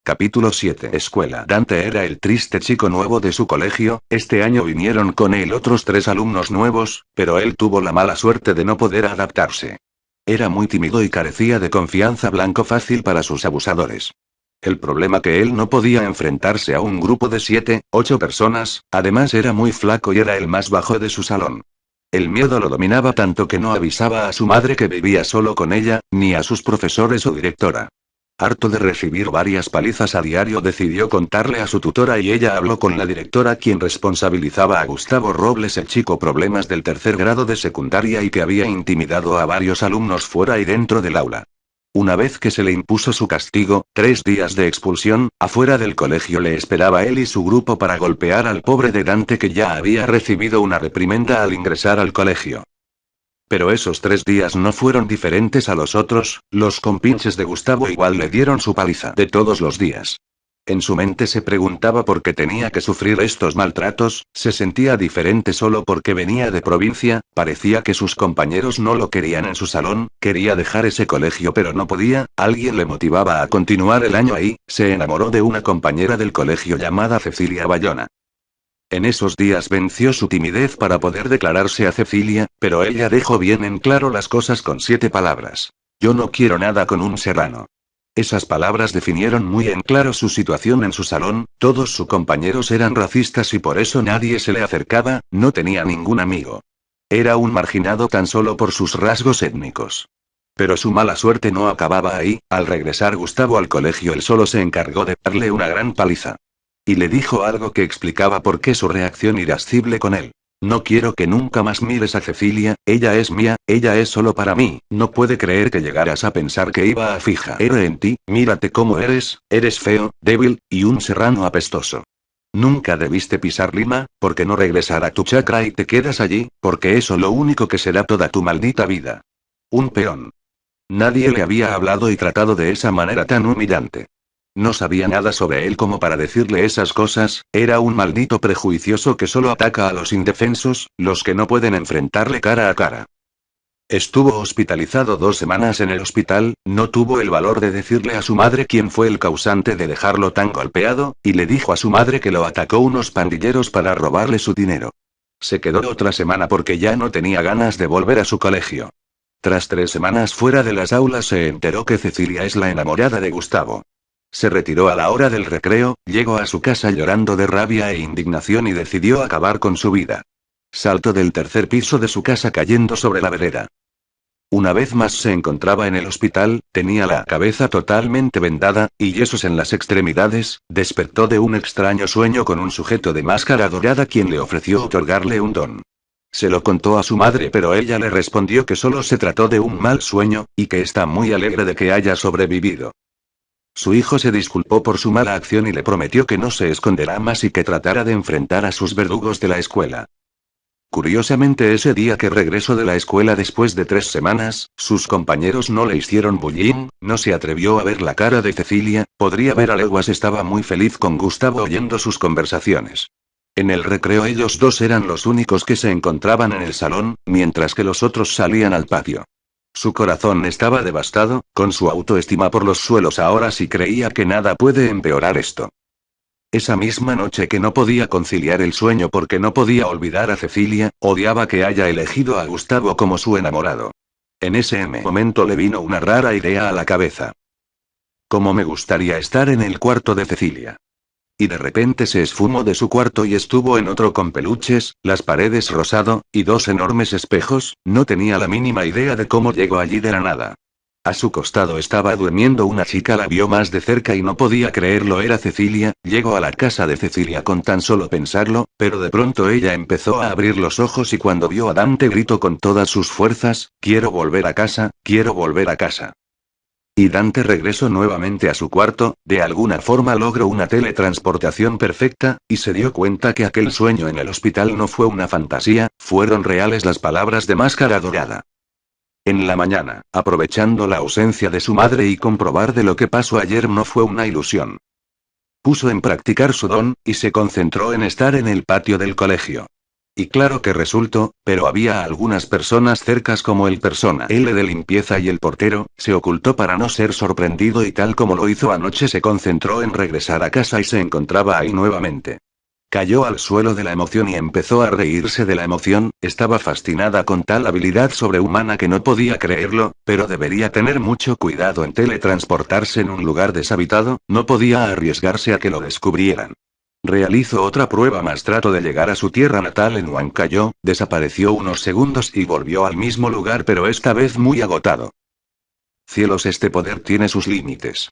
Capítulo 7. Escuela. Dante era el triste chico nuevo de su colegio. Este año vinieron con él otros 3 alumnos nuevos, pero él tuvo la mala suerte de no poder adaptarse. Era muy tímido y carecía de confianza, blanco fácil para sus abusadores. El problema que él no podía enfrentarse a un grupo de 7, 8 personas, además era muy flaco y era el más bajo de su salón. El miedo lo dominaba tanto que no avisaba a su madre que vivía solo con ella, ni a sus profesores o directora. Harto de recibir varias palizas a diario, decidió contarle a su tutora y ella habló con la directora, quien responsabilizaba a Gustavo Robles, el chico problemas del 3er grado de secundaria y que había intimidado a varios alumnos fuera y dentro del aula. Una vez que se le impuso su castigo, 3 días de expulsión, afuera del colegio le esperaba él y su grupo para golpear al pobre de Dante, que ya había recibido una reprimenda al ingresar al colegio. Pero esos 3 días no fueron diferentes a los otros. Los compinches de Gustavo igual le dieron su paliza de todos los días. En su mente se preguntaba por qué tenía que sufrir estos maltratos, se sentía diferente solo porque venía de provincia, parecía que sus compañeros no lo querían en su salón, quería dejar ese colegio pero no podía, alguien le motivaba a continuar el año ahí, se enamoró de una compañera del colegio llamada Cecilia Bayona. En esos días venció su timidez para poder declararse a Cecilia, pero ella dejó bien en claro las cosas con 7 palabras. Yo no quiero nada con un serrano. Esas palabras definieron muy en claro su situación en su salón. Todos sus compañeros eran racistas y por eso nadie se le acercaba, no tenía ningún amigo. Era un marginado tan solo por sus rasgos étnicos. Pero su mala suerte no acababa ahí. Al regresar Gustavo al colegio, él solo se encargó de darle una gran paliza. Y le dijo algo que explicaba por qué su reacción irascible con él. No quiero que nunca más mires a Cecilia, ella es mía, ella es solo para mí. No puede creer que llegaras a pensar que iba a fijar en ti. Mírate cómo eres feo, débil, y un serrano apestoso. Nunca debiste pisar Lima, porque no regresar a tu chacra y te quedas allí, porque eso lo único que será toda tu maldita vida. Un peón. Nadie le había hablado y tratado de esa manera tan humillante. No sabía nada sobre él como para decirle esas cosas. Era un maldito prejuicioso que solo ataca a los indefensos, los que no pueden enfrentarle cara a cara. Estuvo hospitalizado 2 semanas en el hospital, no tuvo el valor de decirle a su madre quién fue el causante de dejarlo tan golpeado, y le dijo a su madre que lo atacó unos pandilleros para robarle su dinero. Se quedó otra semana porque ya no tenía ganas de volver a su colegio. Tras 3 semanas fuera de las aulas se enteró que Cecilia es la enamorada de Gustavo. Se retiró a la hora del recreo, llegó a su casa llorando de rabia e indignación y decidió acabar con su vida. Saltó del 3er piso de su casa cayendo sobre la vereda. Una vez más se encontraba en el hospital, tenía la cabeza totalmente vendada, y yesos en las extremidades. Despertó de un extraño sueño con un sujeto de máscara dorada quien le ofreció otorgarle un don. Se lo contó a su madre, pero ella le respondió que solo se trató de un mal sueño, y que está muy alegre de que haya sobrevivido. Su hijo se disculpó por su mala acción y le prometió que no se esconderá más y que tratara de enfrentar a sus verdugos de la escuela. Curiosamente, ese día que regresó de la escuela después de 3 semanas, sus compañeros no le hicieron bullying, no se atrevió a ver la cara de Cecilia, podría ver a leguas, estaba muy feliz con Gustavo oyendo sus conversaciones. En el recreo ellos 2 eran los únicos que se encontraban en el salón, mientras que los otros salían al patio. Su corazón estaba devastado, con su autoestima por los suelos ahora sí creía que nada puede empeorar esto. Esa misma noche que no podía conciliar el sueño porque no podía olvidar a Cecilia, odiaba que haya elegido a Gustavo como su enamorado. En ese momento le vino una rara idea a la cabeza. ¿Cómo me gustaría estar en el cuarto de Cecilia? Y de repente se esfumó de su cuarto y estuvo en otro con peluches, las paredes rosado, y 2 enormes espejos. No tenía la mínima idea de cómo llegó allí de la nada. A su costado estaba durmiendo una chica, la vio más de cerca y no podía creerlo, era Cecilia. Llegó a la casa de Cecilia con tan solo pensarlo, pero de pronto ella empezó a abrir los ojos y cuando vio a Dante gritó con todas sus fuerzas: quiero volver a casa, quiero volver a casa. Y Dante regresó nuevamente a su cuarto, de alguna forma logró una teletransportación perfecta, y se dio cuenta que aquel sueño en el hospital no fue una fantasía, fueron reales las palabras de Máscara Dorada. En la mañana, aprovechando la ausencia de su madre y comprobar de lo que pasó ayer no fue una ilusión. Puso en practicar su don, y se concentró en estar en el patio del colegio. Y claro que resultó, pero había algunas personas cercas como el persona L de limpieza y el portero, se ocultó para no ser sorprendido y tal como lo hizo anoche se concentró en regresar a casa y se encontraba ahí nuevamente. Cayó al suelo de la emoción y empezó a reírse de la emoción, estaba fascinada con tal habilidad sobrehumana que no podía creerlo, pero debería tener mucho cuidado en teletransportarse en un lugar deshabitado, no podía arriesgarse a que lo descubrieran. Realizó otra prueba más, trato de llegar a su tierra natal en Huancayo, desapareció unos segundos y volvió al mismo lugar pero esta vez muy agotado. Cielos, este poder tiene sus límites.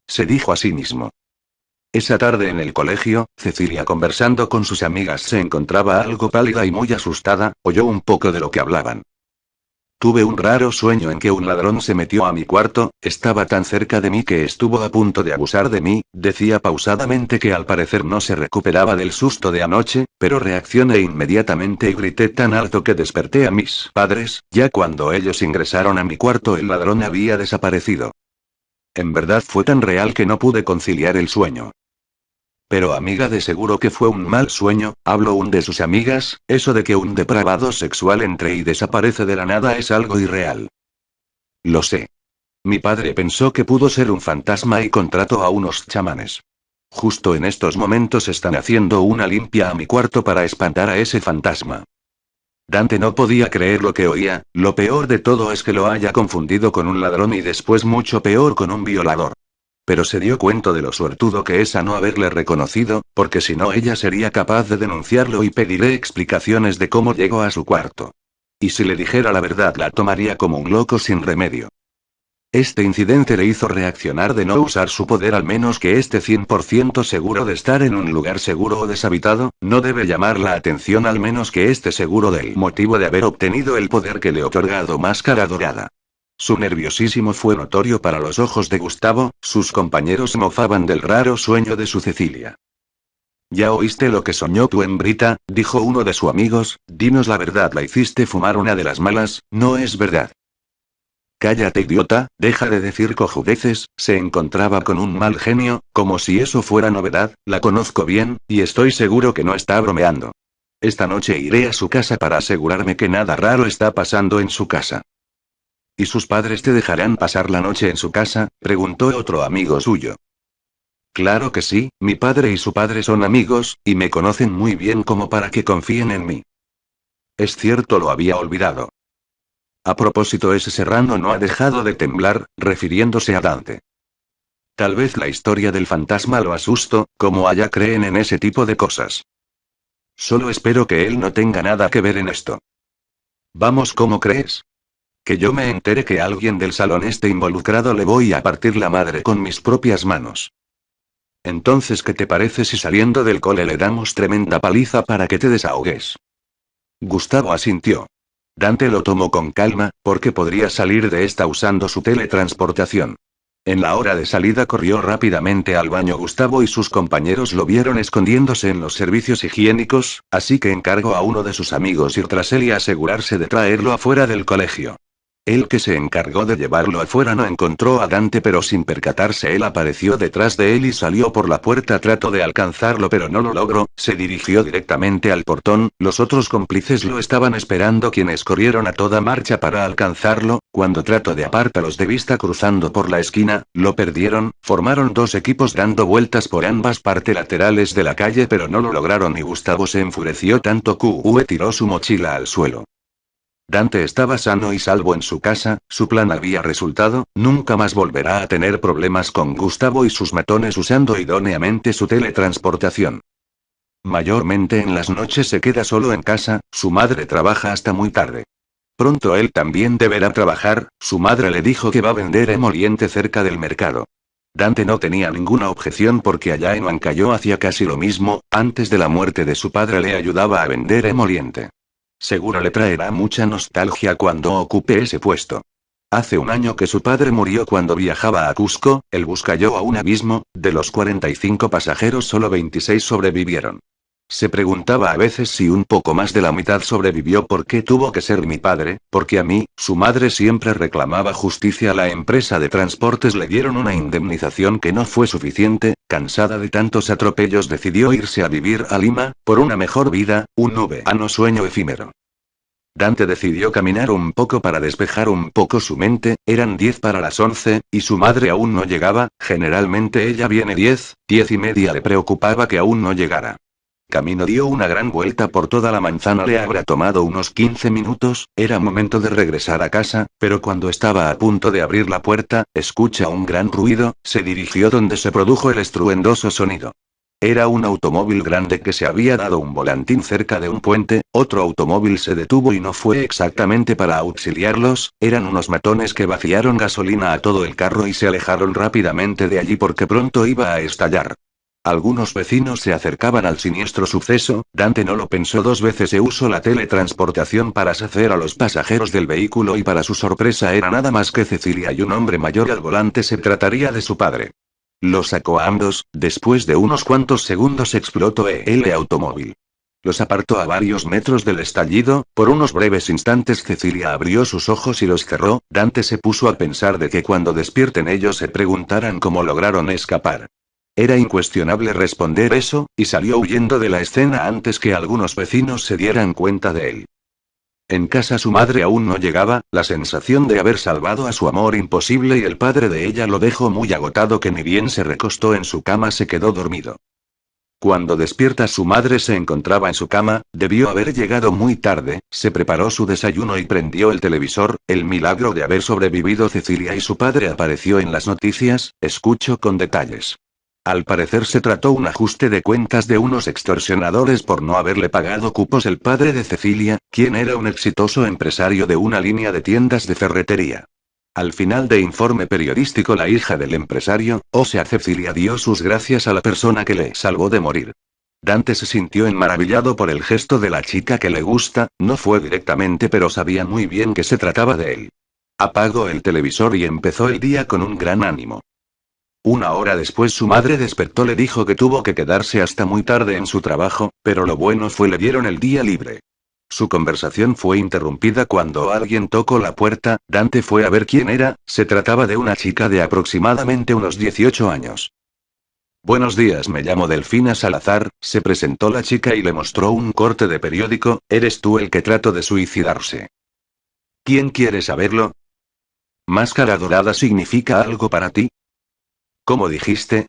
Se dijo a sí mismo. Esa tarde en el colegio, Cecilia conversando con sus amigas se encontraba algo pálida y muy asustada, oyó un poco de lo que hablaban. Tuve un raro sueño en que un ladrón se metió a mi cuarto, estaba tan cerca de mí que estuvo a punto de abusar de mí, decía pausadamente que al parecer no se recuperaba del susto de anoche, pero reaccioné inmediatamente y grité tan alto que desperté a mis padres, ya cuando ellos ingresaron a mi cuarto el ladrón había desaparecido. En verdad fue tan real que no pude conciliar el sueño. Pero amiga, de seguro que fue un mal sueño, habló un de sus amigas, eso de que un depravado sexual entre y desaparece de la nada es algo irreal. Lo sé. Mi padre pensó que pudo ser un fantasma y contrató a unos chamanes. Justo en estos momentos están haciendo una limpia a mi cuarto para espantar a ese fantasma. Dante no podía creer lo que oía, lo peor de todo es que lo haya confundido con un ladrón y después mucho peor con un violador. Pero se dio cuenta de lo suertudo que es a no haberle reconocido, porque si no ella sería capaz de denunciarlo y pediré explicaciones de cómo llegó a su cuarto. Y si le dijera la verdad la tomaría como un loco sin remedio. Este incidente le hizo reaccionar de no usar su poder, al menos que esté 100% seguro de estar en un lugar seguro o deshabitado, no debe llamar la atención al menos que esté seguro del motivo de haber obtenido el poder que le otorgado Máscara Dorada. Su nerviosísimo fue notorio para los ojos de Gustavo, sus compañeros mofaban del raro sueño de su Cecilia. ¿Ya oíste lo que soñó tu hembrita?, dijo uno de sus amigos, dinos la verdad, la hiciste fumar una de las malas, no es verdad. Cállate, idiota, deja de decir cojudeces, se encontraba con un mal genio, como si eso fuera novedad, la conozco bien, y estoy seguro que no está bromeando. Esta noche iré a su casa para asegurarme que nada raro está pasando en su casa. ¿Y sus padres te dejarán pasar la noche en su casa?, preguntó otro amigo suyo. Claro que sí, mi padre y su padre son amigos, y me conocen muy bien como para que confíen en mí. Es cierto, lo había olvidado. A propósito, ese serrano no ha dejado de temblar, refiriéndose a Dante. Tal vez la historia del fantasma lo asustó, como allá creen en ese tipo de cosas. Solo espero que él no tenga nada que ver en esto. Vamos, ¿cómo crees? Que yo me entere que alguien del salón esté involucrado, le voy a partir la madre con mis propias manos. Entonces, ¿qué te parece si saliendo del cole le damos tremenda paliza para que te desahogues? Gustavo asintió. Dante lo tomó con calma, porque podría salir de esta usando su teletransportación. En la hora de salida corrió rápidamente al baño. Gustavo y sus compañeros lo vieron escondiéndose en los servicios higiénicos, así que encargó a uno de sus amigos ir tras él y asegurarse de traerlo afuera del colegio. El que se encargó de llevarlo afuera no encontró a Dante, pero sin percatarse él apareció detrás de él y salió por la puerta. Trató de alcanzarlo pero no lo logró, se dirigió directamente al portón, los otros cómplices lo estaban esperando, quienes corrieron a toda marcha para alcanzarlo. Cuando trató de apartarlos de vista cruzando por la esquina, lo perdieron, formaron dos equipos dando vueltas por ambas partes laterales de la calle pero no lo lograron y Gustavo se enfureció tanto que tiró su mochila al suelo. Dante estaba sano y salvo en su casa, su plan había resultado, nunca más volverá a tener problemas con Gustavo y sus matones usando idóneamente su teletransportación. Mayormente en las noches se queda solo en casa, su madre trabaja hasta muy tarde. Pronto él también deberá trabajar, su madre le dijo que va a vender emoliente cerca del mercado. Dante no tenía ninguna objeción porque allá en Huancayo hacía casi lo mismo, antes de la muerte de su padre le ayudaba a vender emoliente. Seguro le traerá mucha nostalgia cuando ocupe ese puesto. Hace un año que su padre murió cuando viajaba a Cusco, el bus cayó a un abismo, de los 45 pasajeros solo 26 sobrevivieron. Se preguntaba a veces si un poco más de la mitad sobrevivió. ¿Por qué tuvo que ser mi padre? Porque a mí, su madre siempre reclamaba justicia. A la empresa de transportes le dieron una indemnización que no fue suficiente. Cansada de tantos atropellos decidió irse a vivir a Lima, por una mejor vida, un vano sueño efímero. Dante decidió caminar un poco para despejar un poco su mente. Eran 10 para las 11, y su madre aún no llegaba. Generalmente ella viene 10, 10:30. Le preocupaba que aún no llegara. Camino dio una gran vuelta por toda la manzana. Le habrá tomado unos 15 minutos. Era momento de regresar a casa, pero cuando estaba a punto de abrir la puerta, escucha un gran ruido. Se dirigió donde se produjo el estruendoso sonido. Era un automóvil grande que se había dado un volantín cerca de un puente. Otro automóvil se detuvo y no fue exactamente para auxiliarlos. Eran unos matones que vaciaron gasolina a todo el carro y se alejaron rápidamente de allí porque pronto iba a estallar. Algunos vecinos se acercaban al siniestro suceso. Dante no lo pensó dos veces. Se usó la teletransportación para sacar a los pasajeros del vehículo y para su sorpresa era nada más que Cecilia y un hombre mayor al volante. Se trataría de su padre. Los sacó a ambos. Después de unos cuantos segundos explotó el automóvil. Los apartó a varios metros del estallido. Por unos breves instantes Cecilia abrió sus ojos y los cerró. Dante se puso a pensar de que cuando despierten ellos se preguntaran cómo lograron escapar. Era incuestionable responder eso, y salió huyendo de la escena antes que algunos vecinos se dieran cuenta de él. En casa su madre aún no llegaba. La sensación de haber salvado a su amor imposible y el padre de ella lo dejó muy agotado que ni bien se recostó en su cama se quedó dormido. Cuando despierta su madre se encontraba en su cama. Debió haber llegado muy tarde. Se preparó su desayuno y prendió el televisor. El milagro de haber sobrevivido. Cecilia y su padre apareció en las noticias. Escucho con detalles. Al parecer se trató un ajuste de cuentas de unos extorsionadores por no haberle pagado cupos. El padre de Cecilia, quien era un exitoso empresario de una línea de tiendas de ferretería. Al final de informe periodístico la hija del empresario, o sea Cecilia, dio sus gracias a la persona que le salvó de morir. Dante se sintió maravillado por el gesto de la chica que le gusta. No fue directamente pero sabía muy bien que se trataba de él. Apagó el televisor y empezó el día con un gran ánimo. Una hora después su madre despertó. Le dijo que tuvo que quedarse hasta muy tarde en su trabajo, pero lo bueno fue le dieron el día libre. Su conversación fue interrumpida cuando alguien tocó la puerta. Dante fue a ver quién era. Se trataba de una chica de aproximadamente unos 18 años. Buenos días, me llamo Delfina Salazar, se presentó la chica y le mostró un corte de periódico. ¿Eres tú el que trató de suicidarse? ¿Quién quiere saberlo? ¿Máscara dorada significa algo para ti? ¿Cómo dijiste?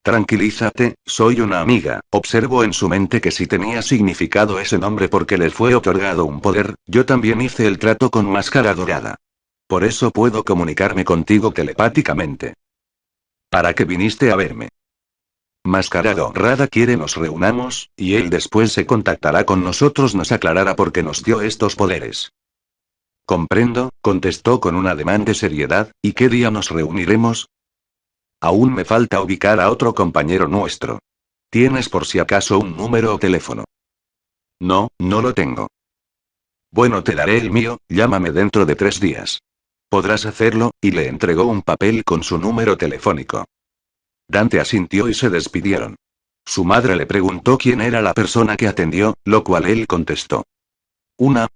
Tranquilízate, soy una amiga. Observó en su mente que si tenía significado ese nombre porque les fue otorgado un poder. Yo también hice el trato con Máscara Dorada. Por eso puedo comunicarme contigo telepáticamente. ¿Para qué viniste a verme? Máscara Dorada quiere nos reunamos, y él después se contactará con nosotros, nos aclarará por qué nos dio estos poderes. Comprendo, contestó con un ademán de seriedad. ¿Y qué día nos reuniremos? Aún me falta ubicar a otro compañero nuestro. ¿Tienes por si acaso un número o teléfono? No, no lo tengo. Bueno, te daré el mío, llámame dentro de 3 días. Podrás hacerlo, y le entregó un papel con su número telefónico. Dante asintió y se despidieron. Su madre le preguntó quién era la persona que atendió, lo cual él contestó. Una